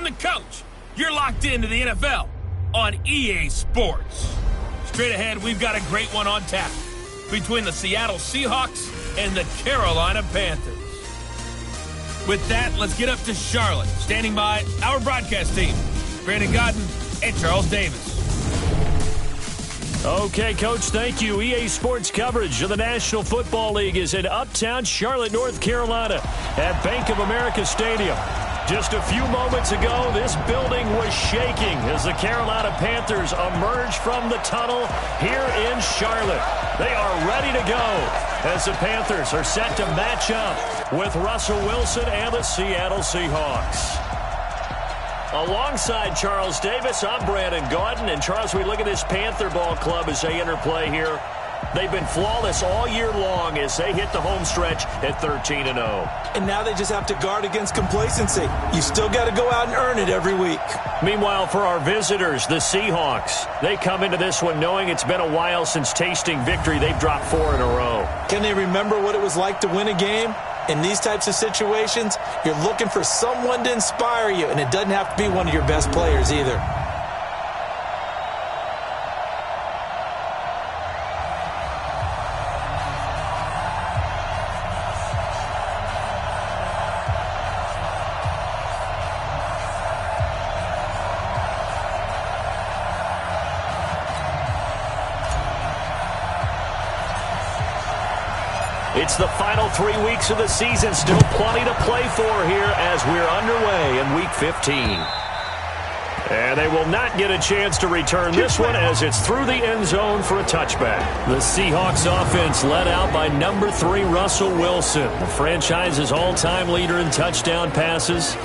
I'm the coach. You're locked into the NFL on EA Sports. Straight ahead, we've got a great one on tap between the Seattle Seahawks and the Carolina Panthers. With that, let's get up to Charlotte. Standing by, our broadcast team, Brandon Godden and Charles Davis. Okay, Coach, thank you. EA Sports coverage of the National Football League is in uptown Charlotte, North Carolina at Bank of America Stadium. Just a few moments ago, this building was shaking as the Carolina Panthers emerged from the tunnel here in Charlotte. They are ready to go as the Panthers are set to match up with Russell Wilson and the Seattle Seahawks. Alongside Charles Davis, I'm Brandon Gaudin. And Charles, we look at this Panther ball club as they interplay here. They've been flawless all year long as they hit the home stretch at 13-0. And now they just have to guard against complacency. You still got to go out and earn it every week. Meanwhile, for our visitors, the Seahawks, they come into this one knowing it's been a while since tasting victory. They've dropped 4 in a row. Can they remember what it was like to win a game? In these types of situations, you're looking for someone to inspire you, and it doesn't have to be one of your best players either. It's the final 3 weeks of the season. Still plenty to play for here as we're underway in Week 15. And they will not get a chance to return this one as it's through the end zone for a touchback. The Seahawks offense led out by number 3, Russell Wilson, the franchise's all-time leader in touchdown passes.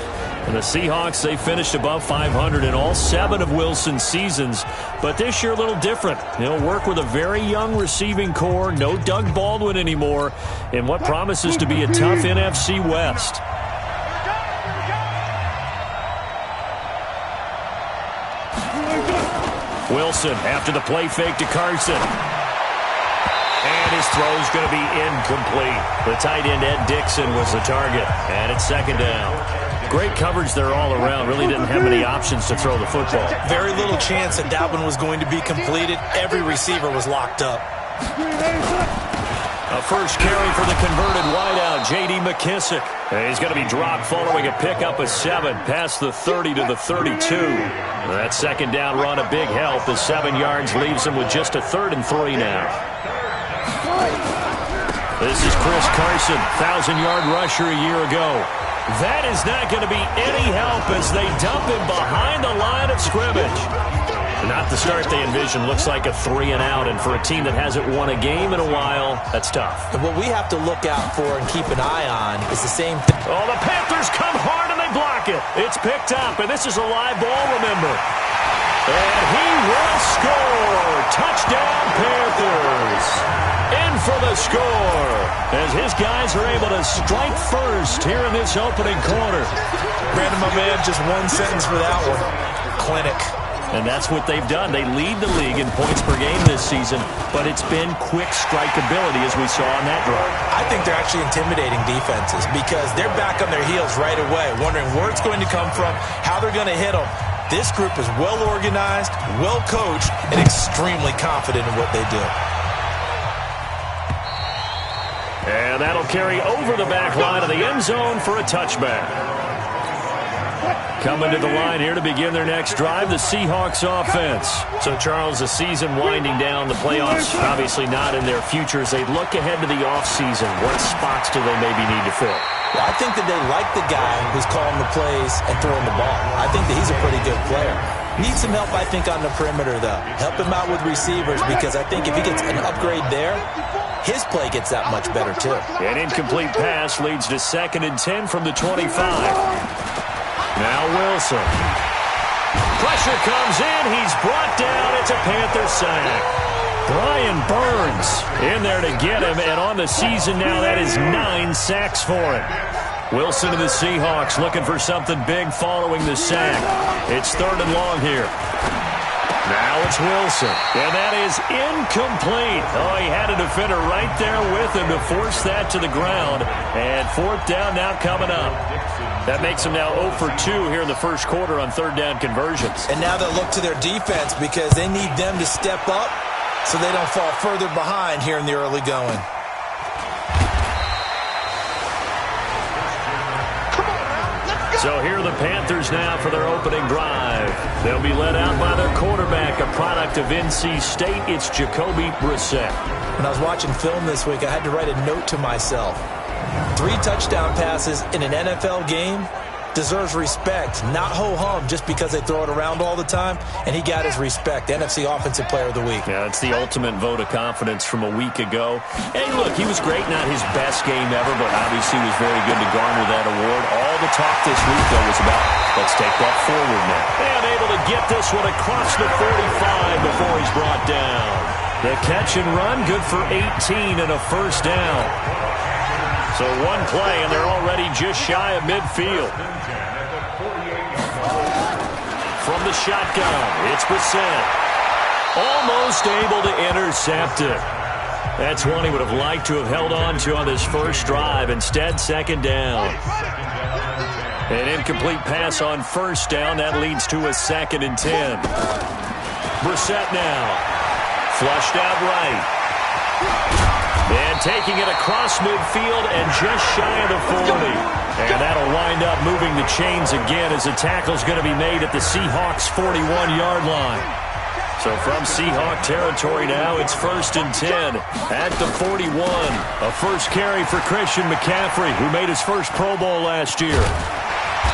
And the Seahawks, they finished above 500 in all 7 of Wilson's seasons. But this year a little different. He'll work with a very young receiving core, no Doug Baldwin anymore, in what promises to be a tough NFC West. Wilson after the play fake to Carson. And his throw's going to be incomplete. The tight end, Ed Dixon, was the target. And it's second down. Great coverage there all around. Really didn't have many options to throw the football. Very little chance that one was going to be completed. Every receiver was locked up. A first carry for the converted wideout, J.D. McKissick. He's going to be dropped following a pickup of 7 past the 30 to the 32. That second down run a big help as 7 yards leaves him with just a 3rd and 3 now. This is Chris Carson, 1,000-yard rusher a year ago. That is not going to be any help as they dump him behind the line of scrimmage. Not the start they envisioned. Looks like a 3 and out, and for a team that hasn't won a game in a while, that's tough. And what we have to look out for and keep an eye on is the same thing. Oh, the Panthers come hard and they block it. It's picked up, and this is a live ball, remember. And he will score. Touchdown, Panthers. In for the score as his guys are able to strike first here in this opening quarter. Brandon, my man, just one sentence for that one. Clinic. And that's what they've done. They lead the league in points per game this season, but it's been quick strikeability as we saw on that drive. I think they're actually intimidating defenses because they're back on their heels right away, wondering where it's going to come from, how they're going to hit them. This group is well organized, well coached, and extremely confident in what they do. And that'll carry over the back line of the end zone for a touchback. Coming to the line here to begin their next drive, the Seahawks offense. So, Charles, the season winding down, the playoffs obviously not in their future. As they look ahead to the offseason, what spots do they maybe need to fill? Well, I think that they like the guy who's calling the plays and throwing the ball. I think that he's a pretty good player. Needs some help, I think, on the perimeter, though. Help him out with receivers because I think if he gets an upgrade there, his play gets that much better, too. An incomplete pass leads to 2nd and 10 from the 25. Now Wilson. Pressure comes in. He's brought down. It's a Panther sack. Brian Burns in there to get him. And on the season now, that is 9 sacks for him. Wilson and the Seahawks looking for something big following the sack. It's 3rd and long here. Now it's Wilson. And that is incomplete. Oh, he had a defender right there with him to force that to the ground. And fourth down now coming up. That makes them now 0 for 2 here in the first quarter on third down conversions. And now they'll look to their defense because they need them to step up so they don't fall further behind here in the early going. So here are the Panthers now for their opening drive. They'll be led out by their quarterback, a product of NC State. It's Jacoby Brissett. When I was watching film this week, I had to write a note to myself. 3 touchdown passes in an NFL game deserves respect, not ho-hum just because they throw it around all the time, and he got his respect. NFC Offensive Player of the Week. Yeah, it's the ultimate vote of confidence from a week ago. Hey, look, he was great, not his best game ever, but obviously was very good to garner that award. All the talk this week, though, was about, let's take that forward now. And able to get this one across the 45 before he's brought down. The catch and run, good for 18 and a first down. So one play, and they're already just shy of midfield. From the shotgun, it's Brissett. Almost able to intercept it. That's one he would have liked to have held on to on this first drive. Instead, second down. An incomplete pass on first down. That leads to a 2nd and 10. Brissett now. Flushed out right. And taking it across midfield and just shy of the 40. And that'll wind up moving the chains again as the tackle's going to be made at the Seahawks' 41-yard line. So from Seahawk territory now, it's 1st and 10 at the 41. A first carry for Christian McCaffrey, who made his first Pro Bowl last year.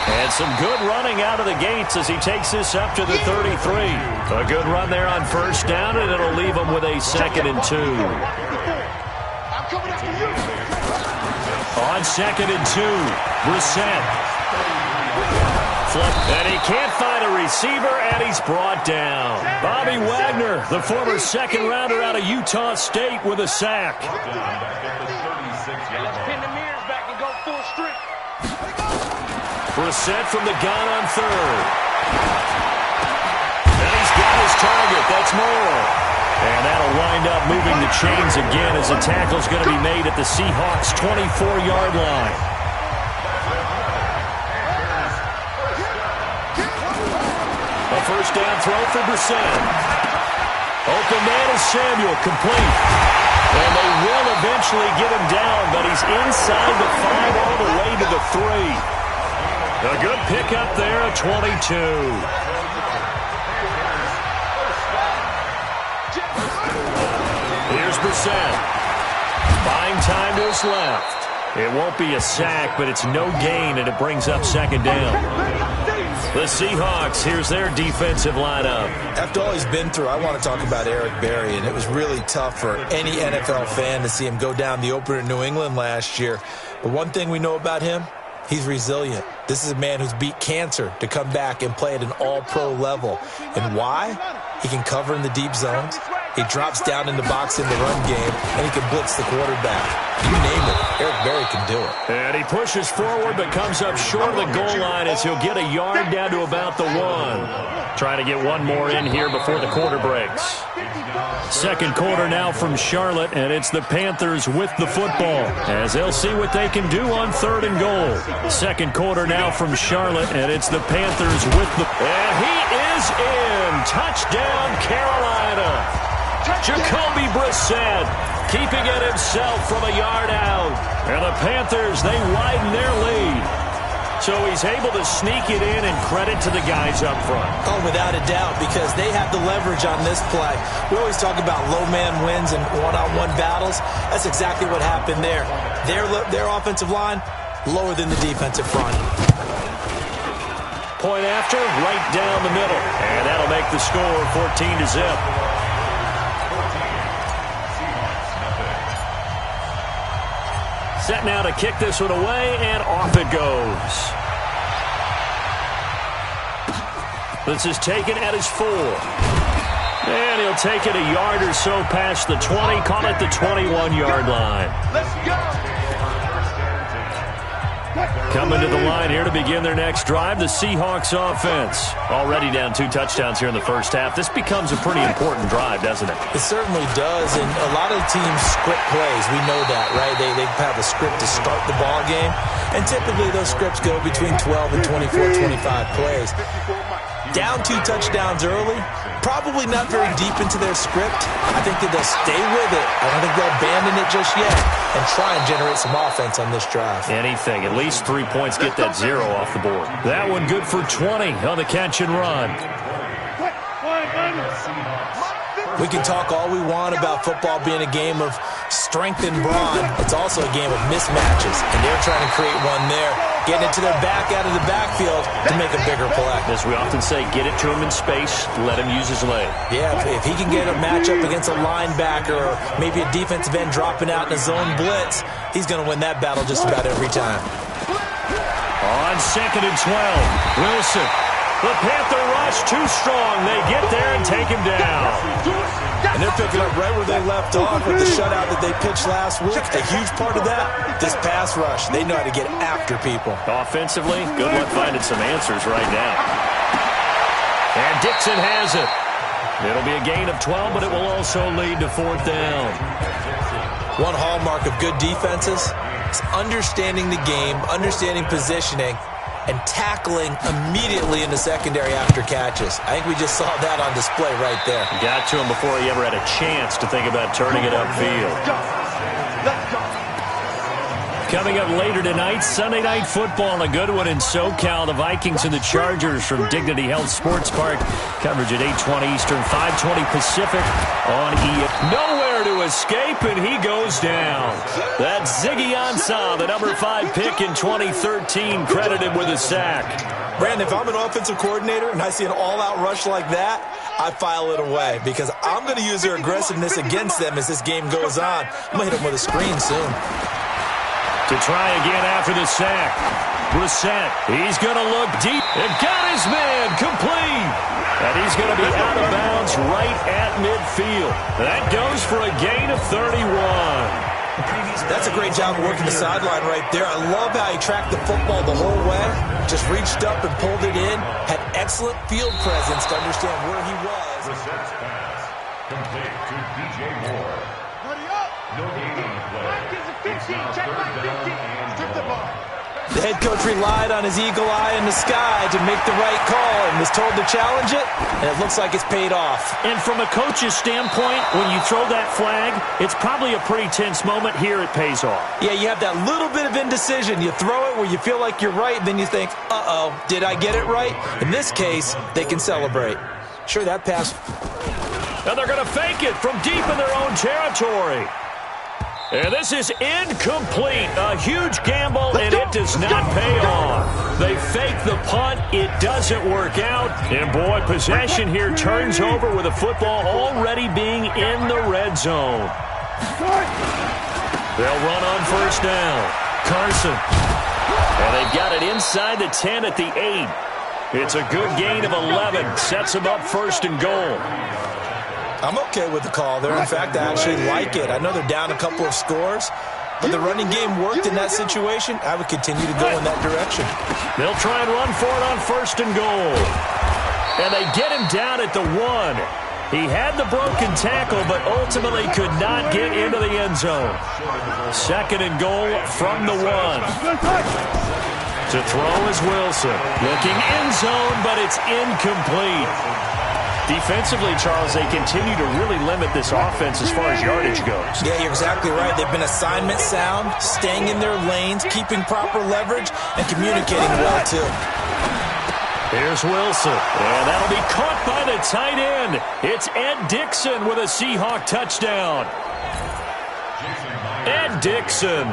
And some good running out of the gates as he takes this up to the 33. A good run there on first down, and it'll leave him with a 2nd and 2. On 2nd and 2, Brissett. And he can't find a receiver, and he's brought down. Bobby Wagner, the former second-rounder out of Utah State, with a sack. Brissett from the gun on 3rd. And he's got his target. That's more. And that'll wind up moving the chains again as the tackle's going to be made at the Seahawks' 24-yard line. A first down throw for Brissett. Open man is Samuel, complete. And they will eventually get him down, but he's inside the 5 all the way to the 3. A good pickup there at 22. Here's Brissett. Buying time to his left. It won't be a sack, but it's no gain, and it brings up 2nd down. The Seahawks, here's their defensive lineup. After all he's been through, I want to talk about Eric Berry, and it was really tough for any NFL fan to see him go down the opener in New England last year. But one thing we know about him, he's resilient. This is a man who's beat cancer to come back and play at an all-pro level. And why? He can cover in the deep zones. He drops down in the box in the run game, and he can blitz the quarterback. You name it, Eric Berry can do it. And he pushes forward but comes up short of the goal line as he'll get a yard down to about the 1. Trying to get one more in here before the quarter breaks. Second quarter now from Charlotte, and it's the Panthers with the football as they'll see what they can do on 3rd and goal. Second quarter now from Charlotte, and it's the Panthers with the... And he is in! Touchdown, Carolina! Jacoby Brissett keeping it himself from a yard out. And the Panthers, they widen their lead. So he's able to sneak it in, and credit to the guys up front. Oh, without a doubt, because they have the leverage on this play. We always talk about low man wins and one-on-one battles. That's exactly what happened there. Their offensive line, lower than the defensive front. Point after, right down the middle. And that'll make the score 14-0. Set now to kick this one away, and off it goes. This is taken at his 4. And he'll take it a yard or so past the 20, call it the 21-yard line. Let's go. Coming to the line here to begin their next drive, the Seahawks offense. Already down 2 touchdowns here in the first half. This becomes a pretty important drive, doesn't it? It certainly does, and a lot of teams script plays. We know that, right? They have a script to start the ball game, and typically those scripts go between 12 and 24, 25 plays. Down 2 touchdowns early, probably not very deep into their script. I think that they'll stay with it. I don't think they'll abandon it just yet and try and generate some offense on this drive. Anything. At least 3 points, get that 0 off the board. That one good for 20 on the catch and run. We can talk all we want about football being a game of strength and brawn. It's also a game of mismatches, and they're trying to create one there, getting it to their back out of the backfield to make a bigger play. As we often say, get it to him in space, let him use his leg. Yeah, if he can get a matchup against a linebacker or maybe a defensive end dropping out in a zone blitz, he's going to win that battle just about every time. On 2nd and 12, Wilson. The Panther rush too strong. They get there and take him down. And they're picking up right where they left off with the shutout that they pitched last week. A huge part of that, this pass rush. They know how to get after people. Offensively, good luck finding some answers right now. And Dixon has it. It'll be a gain of 12, but it will also lead to 4th down. One hallmark of good defenses is understanding the game, understanding positioning, and tackling immediately in the secondary after catches. I think we just saw that on display right there. Got to him before he ever had a chance to think about turning it upfield. Coming up later tonight, Sunday Night Football, a good one in SoCal. The Vikings and the Chargers from Dignity Health Sports Park. Coverage at 8:20 Eastern, 5:20 Pacific on EA. Nowhere to escape, and he goes down. That's Ziggy Ansah, the number 5 pick in 2013, credited with a sack. Brandon, if I'm an offensive coordinator and I see an all-out rush like that, I file it away because I'm going to use their aggressiveness against them as this game goes on. I'm going to hit them with a screen soon. To try again after the sack. Brissett, he's going to look deep. And got his man complete. And he's going to be out of bounds right at midfield. That goes for a gain of 31. That's a great job of working the sideline right there. I love how he tracked the football the whole way. Just reached up and pulled it in. Had excellent field presence to understand where he was. Brissett's pass. Complete to DJ Moore. Ready up. No gain on the play. Mike is a 15. Check back 15. Strip the ball. The head coach relied on his eagle eye in the sky to make the right call and was told to challenge it, and it looks like it's paid off. And from a coach's standpoint, when you throw that flag, it's probably a pretty tense moment. Here it pays off. Yeah, you have that little bit of indecision. You throw it where you feel like you're right, and then you think, uh-oh, did I get it right? In this case, they can celebrate. Sure, that pass. And they're going to fake it from deep in their own territory. And this is incomplete. A huge gamble, and it does not pay off. They fake the punt. It doesn't work out. And, boy, possession here turns over with the football already being in the red zone. They'll run on 1st down. Carson. And they've got it inside the 10 at the 8. It's a good gain of 11. Sets them up 1st and goal. I'm okay with the call there. In fact, I actually like it. I know they're down a couple of scores, but the running game worked in that situation. I would continue to go in that direction. They'll try and run for it on 1st and goal. And they get him down at the 1. He had the broken tackle, but ultimately could not get into the end zone. 2nd and goal from the 1. To throw is Wilson. Looking end zone, but it's incomplete. Defensively, Charles, they continue to really limit this offense as far as yardage goes. Yeah, you're exactly right. They've been assignment sound, staying in their lanes, keeping proper leverage, and communicating well, too. Here's Wilson, and that'll be caught by the tight end. It's Ed Dixon with a Seahawk touchdown. Ed Dixon,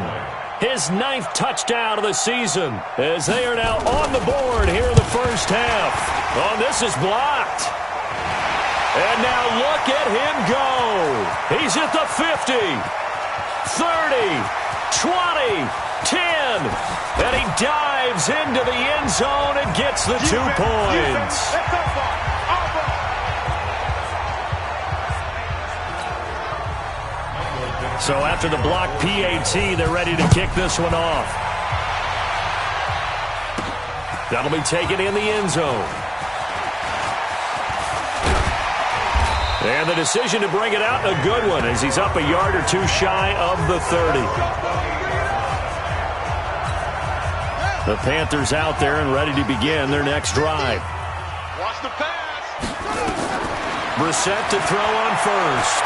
his 9th touchdown of the season, as they are now on the board here in the first half. Oh, this is blocked. And now look at him go. He's at the 50, 30, 20, 10. And he dives into the end zone and gets the 2 points. So after the block PAT, they're ready to kick this one off. That'll be taken in the end zone. And the decision to bring it out, a good one, as he's up a yard or two shy of the 30. The Panthers out there and ready to begin their next drive. Watch the pass. Brissett to throw on first.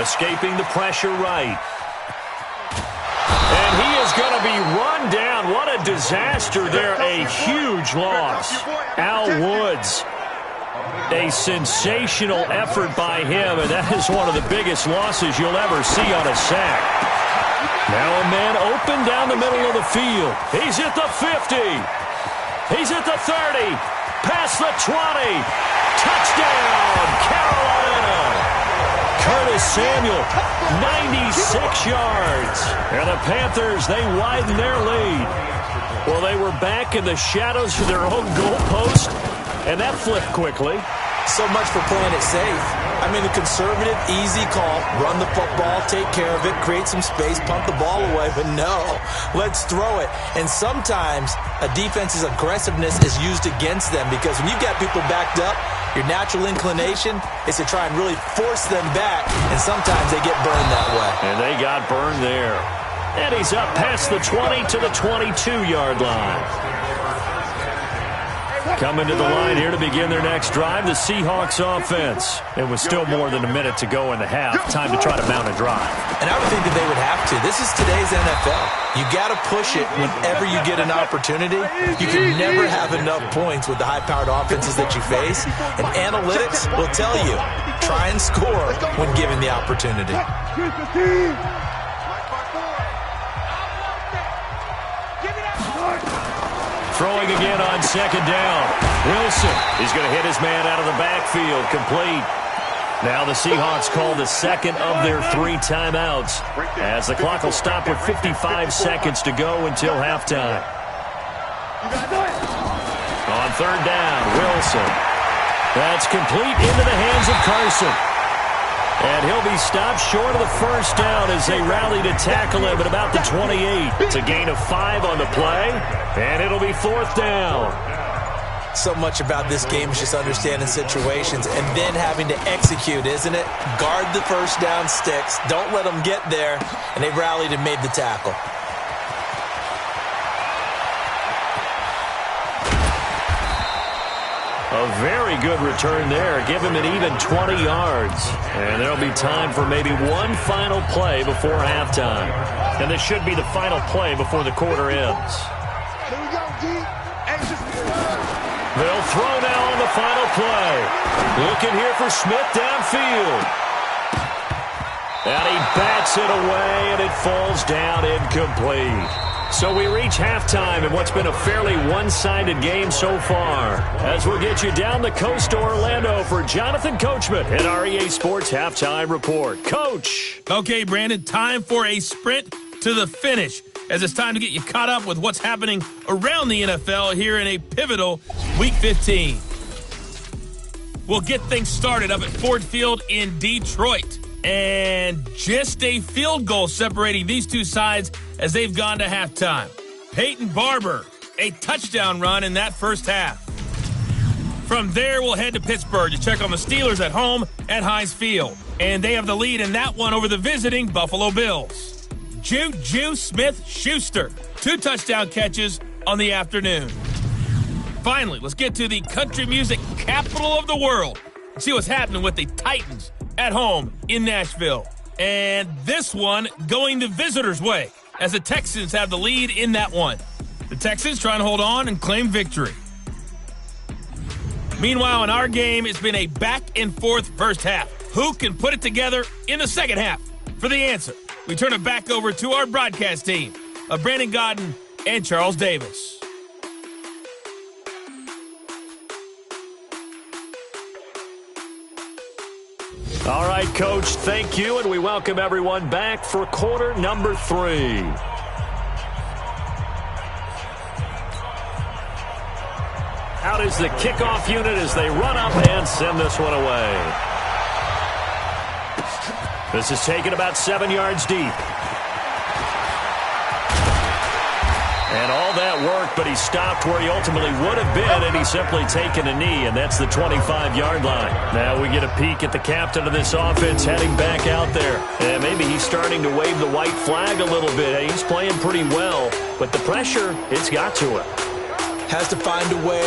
Escaping the pressure right. And he is going to be run down. What a disaster there. A huge loss. Al Woods. A sensational effort by him, and that is one of the biggest losses you'll ever see on a sack. Now a man open down the middle of the field. He's at the 50. He's at the 30. Past the 20. Touchdown, Carolina. Curtis Samuel, 96 yards. And the Panthers, they widen their lead. Well, they were back in the shadows of their own goalpost, and that flipped quickly. So much for playing it safe. I mean, a conservative, easy call. Run the football, take care of it, create some space, punt the ball away. But no, let's throw it. And sometimes a defense's aggressiveness is used against them, because when you've got people backed up, your natural inclination is to try and really force them back, and sometimes they get burned that way. And they got burned there. And he's up past the 20 to the 22-yard line. Coming to the line here to begin their next drive, the Seahawks offense. It was still more than a minute to go in the half. Time to try to mount a drive. And I would think that they would have to. This is today's NFL. You got to push it whenever you get an opportunity. You can never have enough points with the high-powered offenses that you face. And analytics will tell you, try and score when given the opportunity. Throwing again on second down. Wilson, he's going to hit his man out of the backfield, complete. Now the Seahawks call the second of their 3 timeouts, as the clock will stop with 55 seconds to go until halftime. On third down, Wilson. That's complete into the hands of Carson. And he'll be stopped short of the first down as they rally to tackle him at about the 28. It's a gain of 5 on the play, and it'll be 4th down. So much about this game is just understanding situations and then having to execute, isn't it? Guard the first down sticks. Don't let them get there. And they rallied and made the tackle. A very good return there. Give him an even 20 yards. And there'll be time for maybe one final play before halftime. And this should be the final play before the quarter ends. Here we go, D. They'll throw now on the final play. Looking here for Smith downfield. And he bats it away, and it falls down incomplete. So we reach halftime in what's been a fairly one-sided game so far. As we'll get you down the coast to Orlando for Jonathan Coachman at our EA Sports Halftime Report. Coach. Okay, Brandon, time for a sprint to the finish, as it's time to get you caught up with what's happening around the NFL here in a pivotal Week 15. We'll get things started up at Ford Field in Detroit. And just a field goal separating these two sides as they've gone to halftime. Peyton Barber, a touchdown run in that first half. From there, we'll head to Pittsburgh to check on the Steelers at home at Heinz Field. And they have the lead in that one over the visiting Buffalo Bills. Juju Smith-Schuster, 2 touchdown catches on the afternoon. Finally, let's get to the country music capital of the world and see what's happening with the Titans at home in Nashville. And this one going the visitors' way, as the Texans have the lead in that one. The Texans trying to hold on and claim victory. Meanwhile, in our game, it's been a back-and-forth first half. Who can put it together in the second half? For the answer, we turn it back over to our broadcast team of Brandon Godden and Charles Davis. All right, Coach, thank you, and we welcome everyone back for quarter number 3. Out is the kickoff unit as they run up and send this one away. This is taken about 7 yards deep. And all that work, but he stopped where he ultimately would have been had he simply taken a knee, and that's the 25-yard line. Now we get a peek at the captain of this offense heading back out there. And maybe he's starting to wave the white flag a little bit. He's playing pretty well, but the pressure, it's got to him. Has to find a way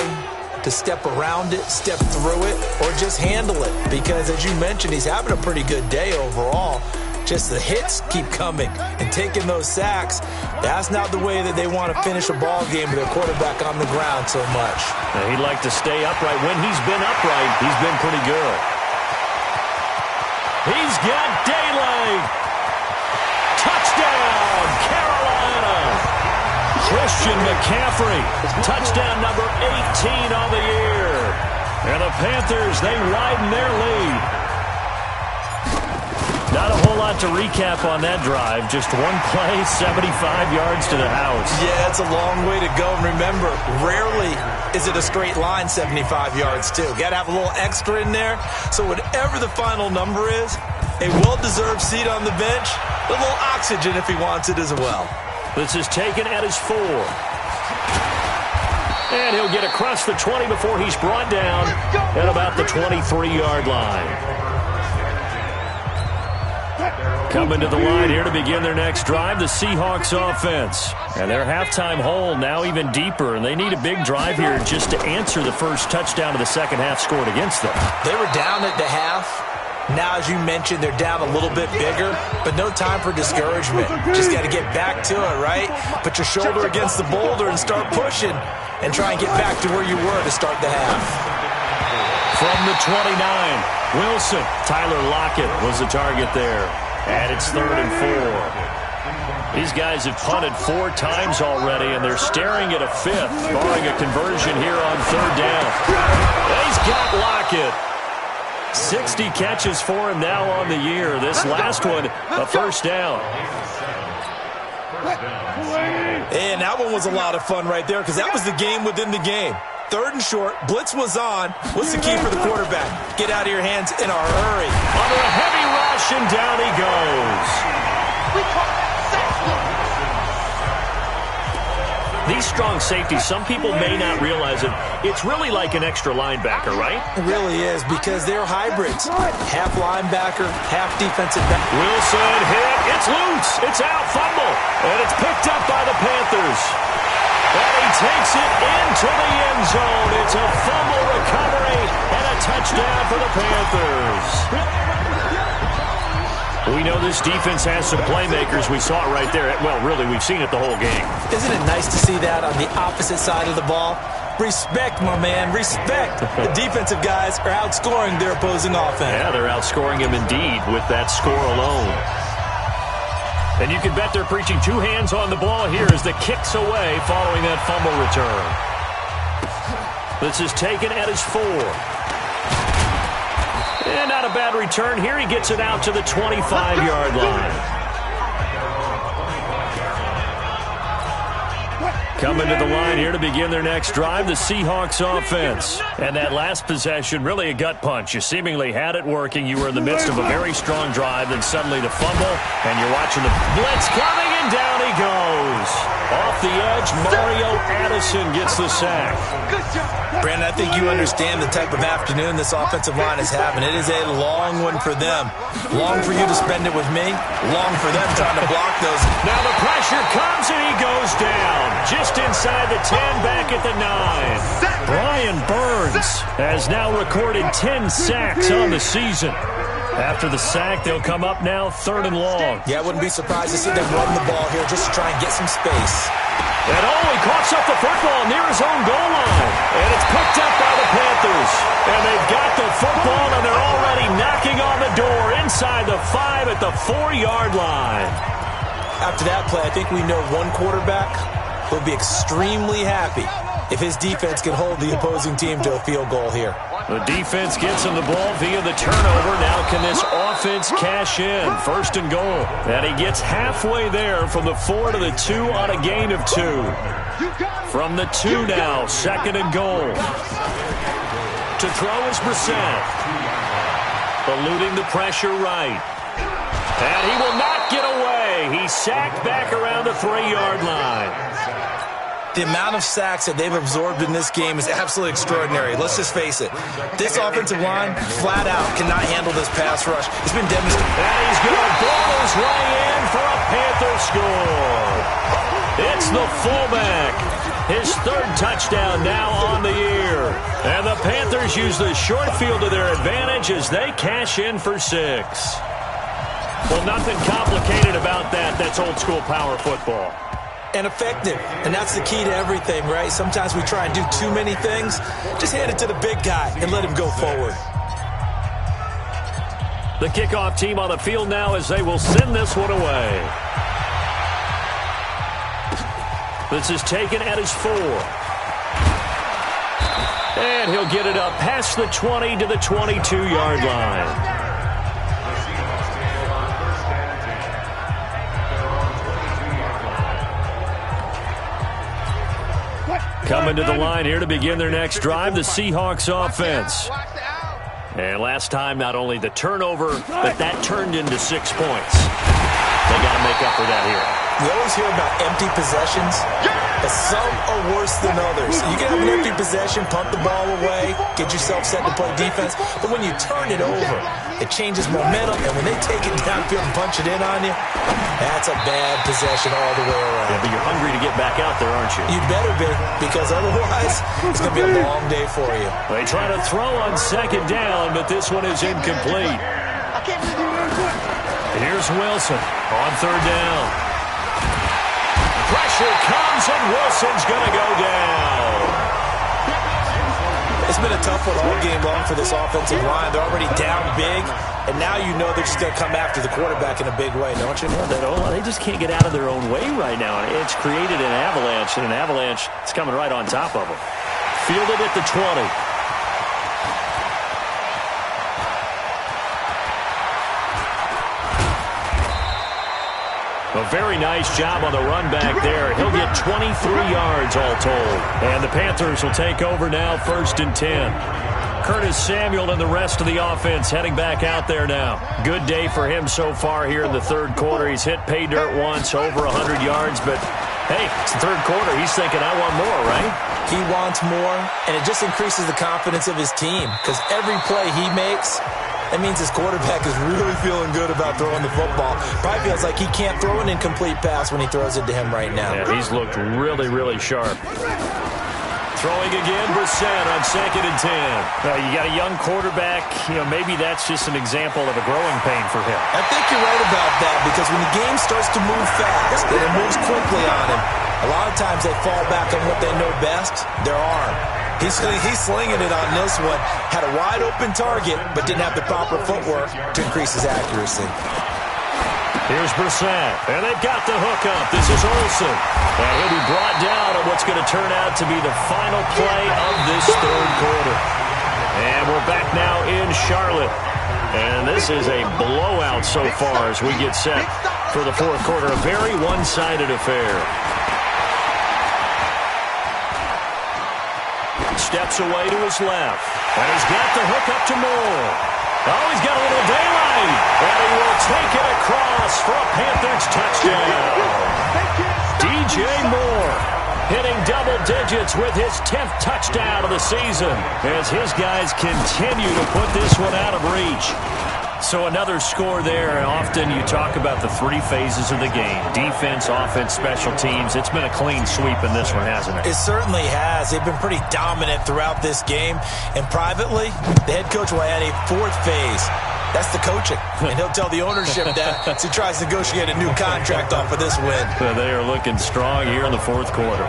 to step around it, step through it, or just handle it. Because as you mentioned, he's having a pretty good day overall. Just the hits keep coming and taking those sacks. That's not the way that they want to finish a ball game with their quarterback on the ground so much. Now, he'd like to stay upright. When he's been upright, he's been pretty good. He's got daylight. Touchdown, Carolina. Christian McCaffrey, touchdown number 18 on the year. And the Panthers, they widen their lead. Not a whole lot to recap on that drive. Just one play, 75 yards to the house. Yeah, it's a long way to go. And remember, rarely is it a straight line 75 yards, too. Got to have a little extra in there. So whatever the final number is, a well-deserved seat on the bench, a little oxygen if he wants it as well. This is taken at his 4. And he'll get across the 20 before he's brought down at about the 23-yard line. Coming to the line here to begin their next drive, the Seahawks offense. And their halftime hole now even deeper, and they need a big drive here just to answer the first touchdown of the second half scored against them. They were down at the half. Now, as you mentioned, they're down a little bit bigger, but no time for discouragement. Just got to get back to it, right? Put your shoulder against the boulder and start pushing and try and get back to where you were to start the half. From the 29, Wilson. Tyler Lockett was the target there. And it's 3rd and 4. These guys have punted 4 times already, and they're staring at a 5th, barring a conversion here on 3rd down. He's got Lockett. 60 catches for him now on the year. This last one, a first down. And that one was a lot of fun right there because that was the game within the game. 3rd and short, blitz was on. What's the key for the quarterback? Get out of your hands in a hurry. Under a heavy rush, and down he goes. These strong safeties, some people may not realize it. It's really like an extra linebacker, right? It really is because they're hybrids. Half linebacker, half defensive back. Wilson hit. It's loose. It's out. Fumble. And it's picked up by the Panthers. And he takes it into the end zone. It's a fumble recovery and a touchdown for the Panthers. We know this defense has some playmakers. We saw it right there. Well, really, we've seen it the whole game. Isn't it nice to see that on the opposite side of the ball? Respect, my man, respect. The defensive guys are outscoring their opposing offense. Yeah, they're outscoring him indeed with that score alone. And you can bet they're preaching 2 hands on the ball here as the kick's away following that fumble return. This is taken at his 4. And not a bad return here. He gets it out to the 25-yard line. Coming to the line here to begin their next drive, the Seahawks offense. And that last possession, really a gut punch. You seemingly had it working. You were in the midst of a very strong drive, then suddenly the fumble, and you're watching the blitz coming, and down he goes. Off the edge, Mario Addison gets the sack. Brandon, I think you understand the type of afternoon this offensive line is having. It is a long one for them. Long for you to spend it with me. Long for them trying to block those. Now the pressure comes, and he goes down. Just inside the 10, back at the 9. Brian Burns has now recorded 10 sacks on the season. After the sack, they'll come up now 3rd and long. Yeah, I wouldn't be surprised to see them run the ball here just to try and get some space. And he coughs up the football near his own goal line. And it's picked up by the Panthers. And they've got the football, and they're already knocking on the door inside the 5 at the 4-yard line. After that play, I think we know one quarterback will be extremely happy if his defense can hold the opposing team to a field goal here. The defense gets him the ball via the turnover. Now can this offense cash in? 1st and goal. And he gets halfway there from the 4 to the 2 on a gain of 2. From the 2 now, 2nd and goal. To throw is Brissett. Eluding the pressure right. And he will not get away. He's sacked back around the 3-yard line. The amount of sacks that they've absorbed in this game is absolutely extraordinary. Let's just face it. This offensive line, flat out, cannot handle this pass rush. It's been demonstrated. And he's going to blow his way in for a Panther score. It's the fullback. His third touchdown now on the year. And the Panthers use the short field to their advantage as they cash in for 6. Well, nothing complicated about that. That's old-school power football. And effective. And that's the key to everything, right? Sometimes we try and do too many things. Just hand it to the big guy and let him go forward. The kickoff team on the field now as they will send this one away. This is taken at his 4. And he'll get it up past the 20 to the 22-yard line. Coming to the line here to begin their next drive, the Seahawks offense. And last time, not only the turnover, but that turned into 6 points. They got to make up for that here. You always hear about empty possessions, but some are worse than others. You can have an empty possession, punt the ball away, get yourself set to play defense, but when you turn it over, it changes momentum, and when they take it downfield and punch it in on you, that's a bad possession all the way around. Yeah, but you're hungry to get back out there, aren't you? You better be, because otherwise, it's going to be a long day for you. They try to throw on second down, but this one is incomplete. Here's Wilson on third down. Pressure comes, and Wilson's going to go down. It's been a tough one all game long for this offensive line. They're already down big, and now you know they're just going to come after the quarterback in a big way, don't you? They just can't get out of their own way right now. It's created an avalanche, and an avalanche is coming right on top of them. Fielded at the 20. A very nice job on the run back there. He'll get 23 yards all told. And the Panthers will take over now, 1st and 10. Curtis Samuel and the rest of the offense heading back out there now. Good day for him so far here in the third quarter. He's hit pay dirt once, over 100 yards, but hey, it's the third quarter. He's thinking, I want more, right? He wants more, and it just increases the confidence of his team because every play he makes, that means his quarterback is really feeling good about throwing the football. Probably feels like he can't throw an incomplete pass when he throws it to him right now. Yeah, he's looked really, really sharp. Throwing again, Brissett on 2nd and 10. You got a young quarterback. Maybe that's just an example of a growing pain for him. I think you're right about that because when the game starts to move fast and it moves quickly on him, a lot of times they fall back on what they know best, their arm. He's slinging it on this one. Had a wide-open target, but didn't have the proper footwork to increase his accuracy. Here's Brissett, and they've got the hookup. This is Olsen. And he'll be brought down on what's going to turn out to be the final play of this third quarter. And we're back now in Charlotte. And this is a blowout so far as we get set for the fourth quarter. A very one-sided affair. Steps away to his left. And he's got the hook up to Moore. Oh, he's got a little daylight. And he will take it across for a Panthers touchdown. DJ Moore hitting double digits with his 10th touchdown of the season as his guys continue to put this one out of reach. So another score there, and often you talk about the 3 phases of the game. Defense, offense, special teams. It's been a clean sweep in this one, hasn't it? It certainly has. They've been pretty dominant throughout this game. And privately, the head coach will add a 4th phase. That's the coaching. And he'll tell the ownership that as he tries to negotiate a new contract off of this win. So they are looking strong here in the fourth quarter.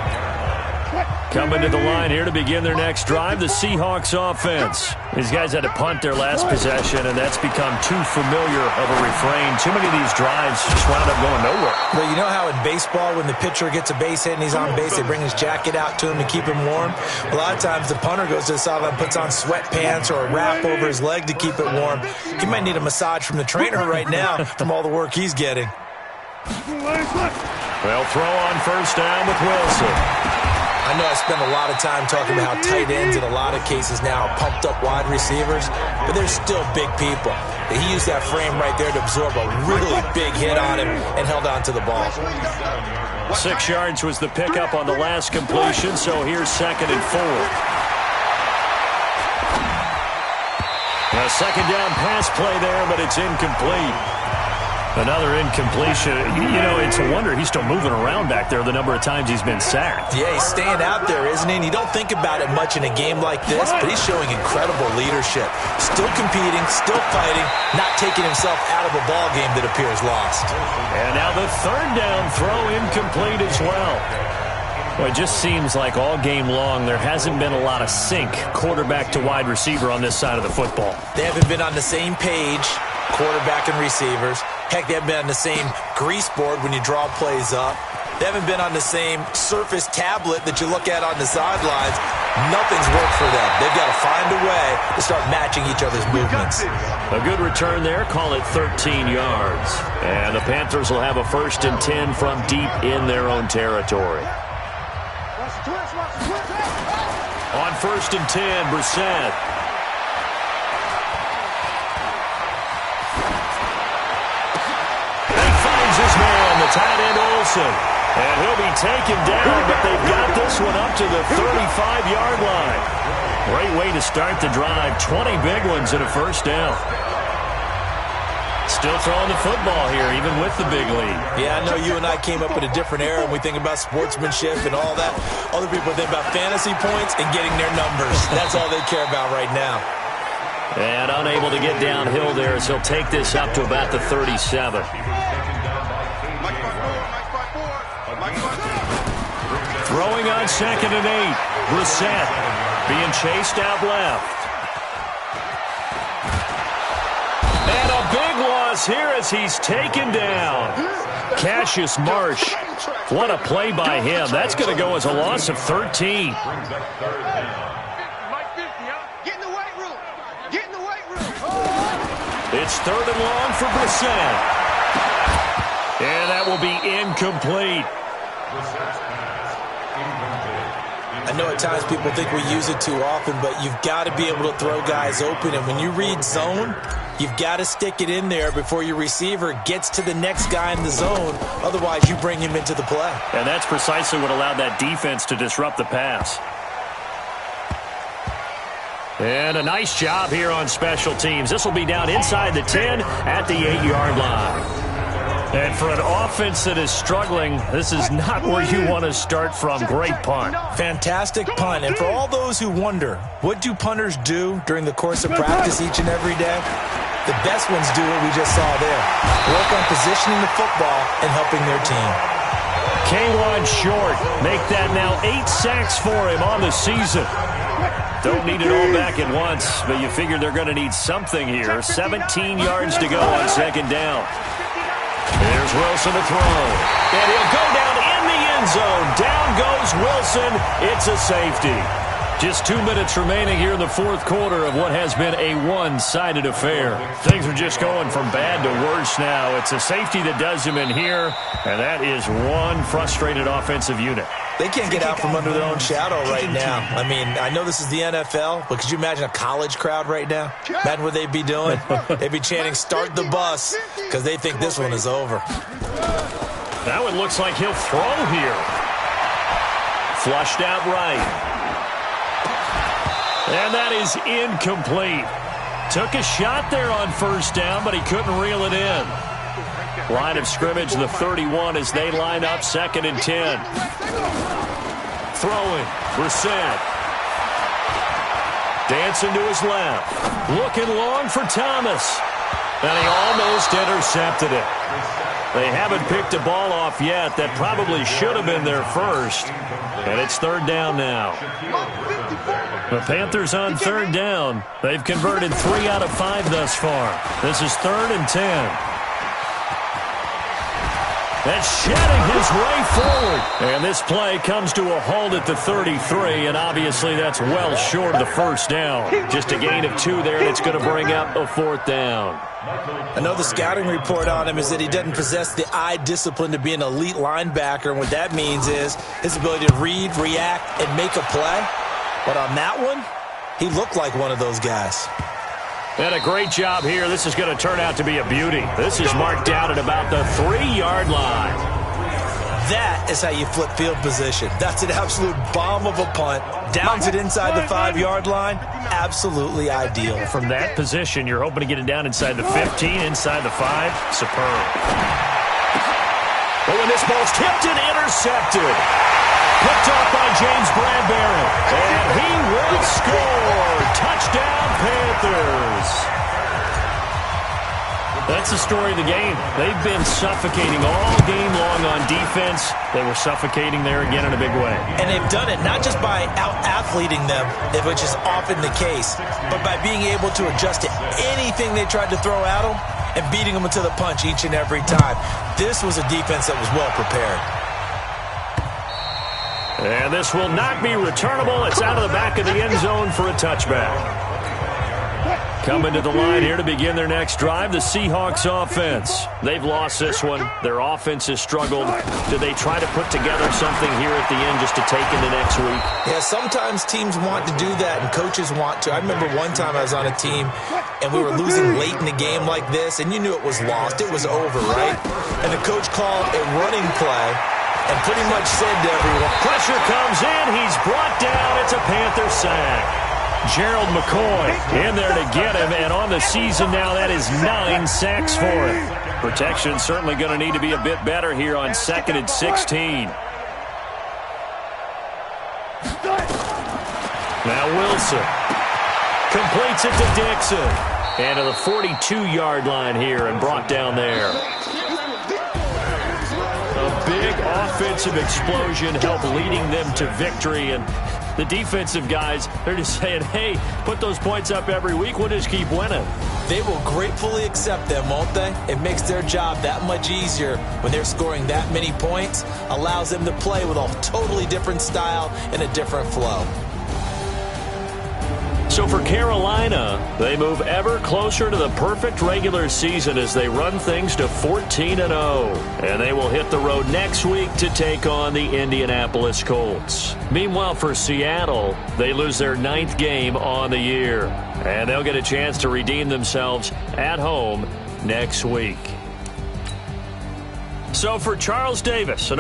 Coming to the line here to begin their next drive, the Seahawks offense. These guys had to punt their last possession, and that's become too familiar of a refrain. Too many of these drives just wound up going nowhere. Well, you know how in baseball, when the pitcher gets a base hit and he's on base, they bring his jacket out to him to keep him warm? A lot of times the punter goes to the sideline, puts on sweatpants or a wrap over his leg to keep it warm. He might need a massage from the trainer right now from all the work he's getting. They'll throw on first down with Wilson. I know I spend a lot of time talking about how tight ends in a lot of cases now are pumped up wide receivers, but they're still big people. He used that frame right there to absorb a really big hit on him and held on to the ball. 6 yards was the pickup on the last completion, so here's 2nd and 4. A second down pass play there, but it's incomplete. Another incompletion. You know, it's a wonder he's still moving around back there the number of times he's been sacked. Yeah, he's staying out there, isn't he? And you don't think about it much in a game like this, but he's showing incredible leadership. Still competing, still fighting, not taking himself out of a ball game that appears lost. And now the 3rd down throw incomplete as well. Well, it just seems like all game long there hasn't been a lot of sync quarterback to wide receiver on this side of the football. They haven't been on the same page, quarterback and receivers. Heck, they haven't been on the same grease board when you draw plays up. They haven't been on the same surface tablet that you look at on the sidelines. Nothing's worked for them. They've got to find a way to start matching each other's movements. A good return there. Call it 13 yards. And the Panthers will have a 1st and 10 from deep in their own territory. On 1st and 10, Brissett. His man, the tight end Olsen. And he'll be taken down, but they've got this one up to the 35-yard line. Great way to start the drive. 20 big ones and a 1st down. Still throwing the football here, even with the big lead. Yeah, I know you and I came up in a different era, and we think about sportsmanship and all that. Other people think about fantasy points and getting their numbers. That's all they care about right now. And unable to get downhill there, as he'll take this up to about the 37. Throwing on 2nd and 8. Brissett being chased out left. And a big loss here as he's taken down. Cassius Marsh. What a play by him. That's going to go as a loss of 13. It's 3rd and long for Brissett. And that will be incomplete. I know at times people think we use it too often, but you've got to be able to throw guys open. And when you read zone, you've got to stick it in there before your receiver gets to the next guy in the zone. Otherwise, you bring him into the play. And that's precisely what allowed that defense to disrupt the pass. And a nice job here on special teams. This will be down inside the 10 at the 8-yard line. And for an offense that is struggling, this is not where you want to start from. Great punt. Fantastic punt. And for all those who wonder, what do punters do during the course of practice each and every day? The best ones do what we just saw there. Work on positioning the football and helping their team. K1 Short, make that now 8 sacks for him on the season. Don't need it all back at once, but you figure they're going to need something here. 17 yards to go on 2nd down. There's Wilson to throw. And he'll go down in the end zone. Down goes Wilson. It's a safety. Just 2 minutes remaining here in the 4th quarter of what has been a one-sided affair. Things are just going from bad to worse now. It's a safety that does him in here, and that is one frustrated offensive unit. They can't get out from under their own shadow right now. I mean, I know this is the NFL, but could you imagine a college crowd right now? Imagine what they'd be doing. They'd be chanting, "Start the bus," because they think this one is over. Now it looks like he'll throw here. Flushed out right. And that is incomplete. Took a shot there on 1st down, but he couldn't reel it in. Line of scrimmage, the 31 as they line up 2nd and 10. Throwing, Brissett. Dancing to his left. Looking long for Thomas. And he almost intercepted it. They haven't picked a ball off yet. That probably should have been their first. And it's 3rd down now. The Panthers on 3rd down. They've converted 3 out of 5 thus far. This is 3rd and 10. That's shedding his way forward. And this play comes to a halt at the 33, and obviously that's well short of the 1st down. Just a gain of 2 there, and it's going to bring up a 4th down. I know the scouting report on him is that he doesn't possess the eye discipline to be an elite linebacker, and what that means is his ability to read, react, and make a play. But on that one, he looked like one of those guys. And a great job here. This is going to turn out to be a beauty. This is marked down at about the 3-yard line. That is how you flip field position. That's an absolute bomb of a punt. Downs it inside the 5-yard line. Absolutely ideal. From that position, you're hoping to get it down inside the 15, inside the 5. Superb. Oh, and this ball's tipped and intercepted. Picked off by James Bradbury. And he will score. Touchdown, Panthers. That's the story of the game. They've been suffocating all game long on defense. They were suffocating there again in a big way. And they've done it not just by out-athleting them, which is often the case, but by being able to adjust to anything they tried to throw at them and beating them to the punch each and every time. This was a defense that was well prepared. And this will not be returnable. It's out of the back of the end zone for a touchback. Coming to the line here to begin their next drive, the Seahawks offense. They've lost this one. Their offense has struggled. Do they try to put together something here at the end just to take into next week? Yeah, sometimes teams want to do that and coaches want to. I remember one time I was on a team and we were losing late in the game like this, and you knew it was lost. It was over, right? And the coach called a running play and pretty much said to everyone, pressure comes in. He's brought down. It's a Panther sack. Gerald McCoy in there to get him, and on the season now, that is 9 sacks for him. Protection certainly going to need to be a bit better here on 2nd and 16. Now Wilson completes it to Dixon. And to the 42-yard line here and brought down there. A big offensive explosion helped leading them to victory, and the defensive guys, they're just saying, hey, put those points up every week. We'll just keep winning. They will gratefully accept them, won't they? It makes their job that much easier when they're scoring that many points. Allows them to play with a totally different style and a different flow. So for Carolina, they move ever closer to the perfect regular season as they run things to 14-0. And they will hit the road next week to take on the Indianapolis Colts. Meanwhile, for Seattle, they lose their 9th game on the year. And they'll get a chance to redeem themselves at home next week. So for Charles Davis,